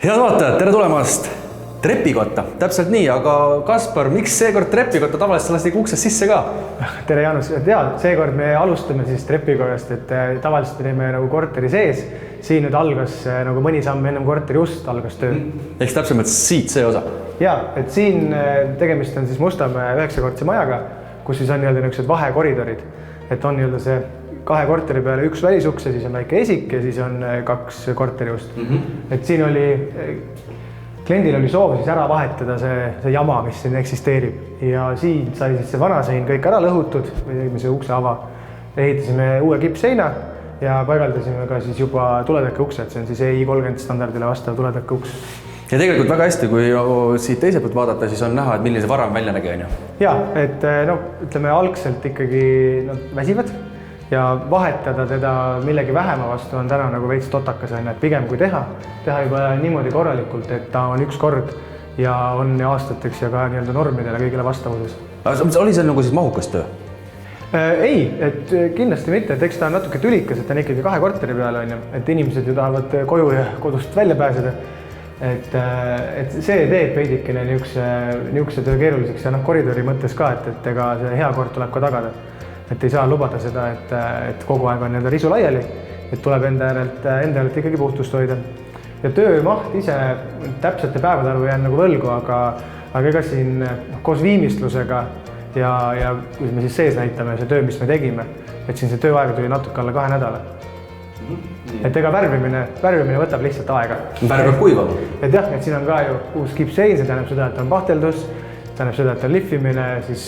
Head vaatajad, tere tulemast trepikotta, täpselt nii, aga Kaspar, miks seekord trepikotta tavaliselt lasti uksest sisse ka? Tere Jaanus, ja seekord me alustame siis trepikojast, et tavaliselt me teeme nagu korteri sees. Siin nüüd algas nagu mõni samm ennem korteri ust algas töö. Ehk täpsemalt siit see osa? Ja, et siin tegemist on siis Mustamäe 9-kortse majaga, kus siis on niisugused vahekoridorid. Et on see 2 korteri peale 1 välisuks ja siis on väike esik ja siis on 2 korteri ust. Et siin oli, kliendil oli soov siis ära vahetada see jama, mis siin eksisteerib. Ja siin sai siis see vanasein kõik ära lõhutud, või tegime see ukse ava. Ehitasime uue kipseina ja paigaldasime ka siis juba tuletõkke uksed, see on siis EI30 standardile vastav tuletõkke uks. Ja tegelikult väga hästi, kui siit teise poolt vaadata, siis on näha, et millise varam välja nägi, on ju? Ja, et ütleme algselt ikkagi väsivad ja vahetada teda millegi vähema vastu on täna nagu veits totakas, et pigem kui teha juba niimoodi korralikult, et ta on 1 kord ja on aastateks ja ka normidele kõigile vastavuses. Oli see nagu siis mahukas töö? Ei, et kindlasti mitte, et eks ta on natuke tülikas, et ta on ikkagi 2 korteri peale, et inimesed ju tahavad koju ja kodust välja pääseda. Et see teeb veidikene niisuguse töö keeruliseks ja koridori mõttes ka, et ega see hea kord tuleb ka tagada. Et ei saa lubada seda, et kogu aeg on risu laiali, et tuleb endalt ikkagi puhtust hoida. Ja töömaht ise täpsete päevade arvu jään nagu võlgu, aga ega siin koos viimistlusega ja kui me siis sees näitame see töö, mis me tegime, et siin see tööaega tuli natuke alla 2 nädala. Et ega värvimine võtab lihtsalt aega. Värv kuivab? Et jah, et siin on ka ju uus kipsein, see tähendab seda, et on pahteldus, tähendab seda, et on lihvimine, siis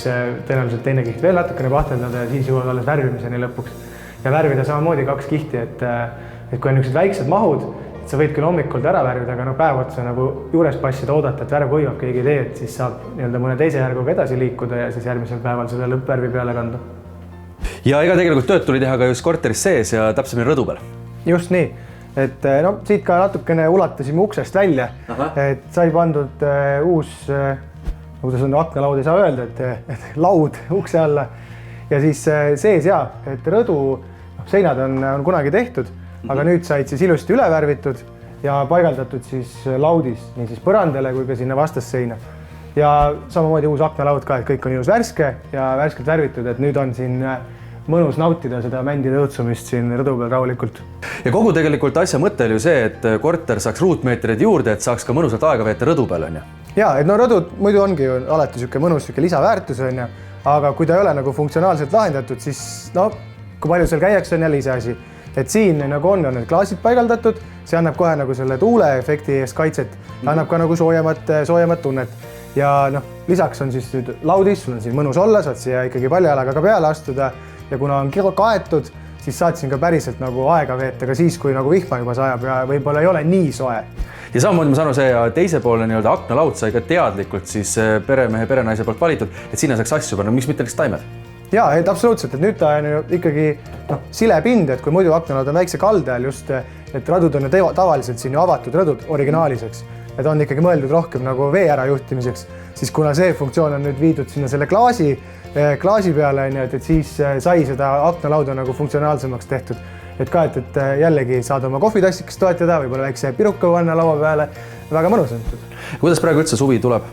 tõenäoliselt teine kiht veel natukene pahteldada ja siis jõuab alles värvimiseni lõpuks. Ja värvida samamoodi 2 kihti, et kui on niisugused väiksed mahud, et sa võid küll hommikul ära värvida, aga päev otsa nagu juures passida oodata, et värv kuivab, keegi ei tee, et siis saab mõne teise järguga edasi liikuda ja siis järgmisel päeval seda lõppvärvi peale kanda. Ja ega tegelikult tööd tuli teha ka just korteris sees ja täpsemini rõdu peal? Just nii, et siit ka natukene ulatasime uksest välja, et sai pandud uus, kuidas on aknalaud, ei saa öelda, et laud ukse alla ja siis sees ja, et rõdu seinad on kunagi tehtud, aga nüüd said siis ilusti üle värvitud ja paigaldatud siis laudis, nii siis põrandale kui ka sinna vastasseina. Ja samamoodi uus aknalaud ka, et kõik on ilus värske ja värskelt värvitud, et nüüd on siin mõnus nautida seda mändide õõtsumist siin rõdu peal rahulikult. Ja kogu tegelikult asja mõte oli ju see, et korter saaks ruutmeetreid juurde, et saaks ka mõnusalt aega veeta rõdu peal, on ju? Ja, et rõdud muidu ongi ju alati mõnus lisaväärtus, on ju, aga kui ta ei ole nagu funktsionaalselt lahendatud, siis kui palju seal käiakse, on jälle ise asi. Et siin nagu on need klaasid paigaldatud, see annab kohe nagu selle tuuleefekti eest kaitset, annab ka nagu soojemat tunnet. Ja lisaks on siis nüüd laudis, sul on siin mõnus olla, saad siia ikkagi paljalaga ka peale astuda ja kuna on kaetud, siis saad siin ka päriselt nagu aega veeta ka siis, kui nagu vihma juba sajab ja võib-olla ei ole nii soe. Ja samamoodi ma saan see teise poole aknalaud sai ka teadlikult siis peremehe, perenaise poolt valitud, et sinna saaks asju panna, miks mitte taimed? Ja, et absoluutselt, et nüüd ta on ju ikkagi silepind, et kui muidu aknalaud on väikse kalde all just, et rõdud on ju tavaliselt siin ju avatud rõdud originaaliseks, et on ikkagi mõeldud rohkem nagu vee ära juhtimiseks, siis kuna see funktsioon on nüüd viidud sinna selle klaasi peale, et siis sai seda aknalauda nagu funktsionaalsemaks tehtud. Et ka, et jällegi saad oma kohvitassikest toetada, võib-olla väikse piruka panna laua peale, väga mõnus on. Kuidas praegu üldse suvi tuleb?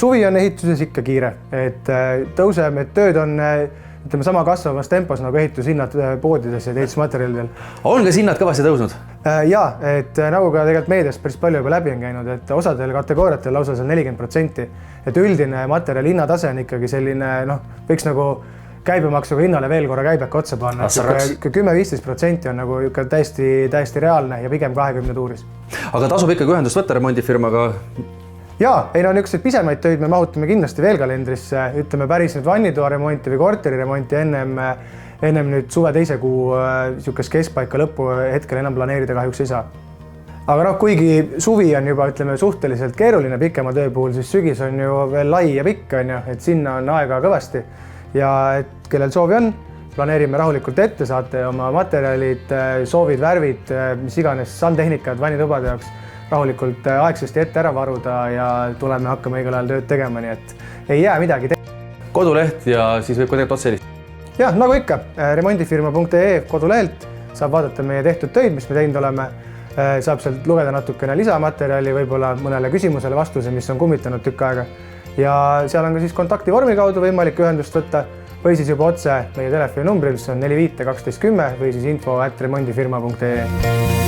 Suvi on ehituses ikka kiire, et tõuseme, et tööd on sama kasvavas tempos nagu ehitushinnad poodides ja ehitusmaterjalidel. On ka hinnad kõvasti tõusnud? Ja, et nagu ka tegelikult meedias päris palju juba läbi on käinud, et osadel kategooriatel lausa seal 40%, et üldine materjali hinnatase on ikkagi selline, võiks nagu käibemaksuga hinnale veel korra käibeka otsa panna. 10-15% on nagu täiesti reaalne ja pigem 20 tuuris. Aga tasub ikkagi ühendust võtta remondifirmaga? Ja, niisugused pisemaid töid me mahutame kindlasti veel kalendrisse, ütleme päris nüüd vannitoa remonti või korteri remonti ennem nüüd suve teise kuu keskpaika lõppu hetkel enam planeerida kahjuks ei saa. Aga kuigi suvi on juba suhteliselt keeruline pikema töö puhul, siis sügis on ju veel lai ja pikk, et sinna on aega kõvasti ja et kellel soovi on, planeerime rahulikult ette, saate oma materjalid, soovid, värvid, mis iganes sandtehnikad vannitubade jaoks rahulikult aegsasti ette ära varuda ja tuleme hakkama igal ajal tööd tegema, nii et ei jää midagi Koduleht ja siis võib ka tegelikult otse helistada. Ja, nagu ikka, remondifirma.ee kodulehelt saab vaadata meie tehtud töid, mis me teinud oleme. saab sealt lugeda natukene lisamaterjali, võib-olla mõnele küsimusele vastuse, mis on kummitanud tükk aega. Ja seal on ka siis kontaktivormi kaudu võimalik ühendust võtta või siis juba otse meie telefoninumbril, mis on 45 12 10 või siis info@remondifirma.ee.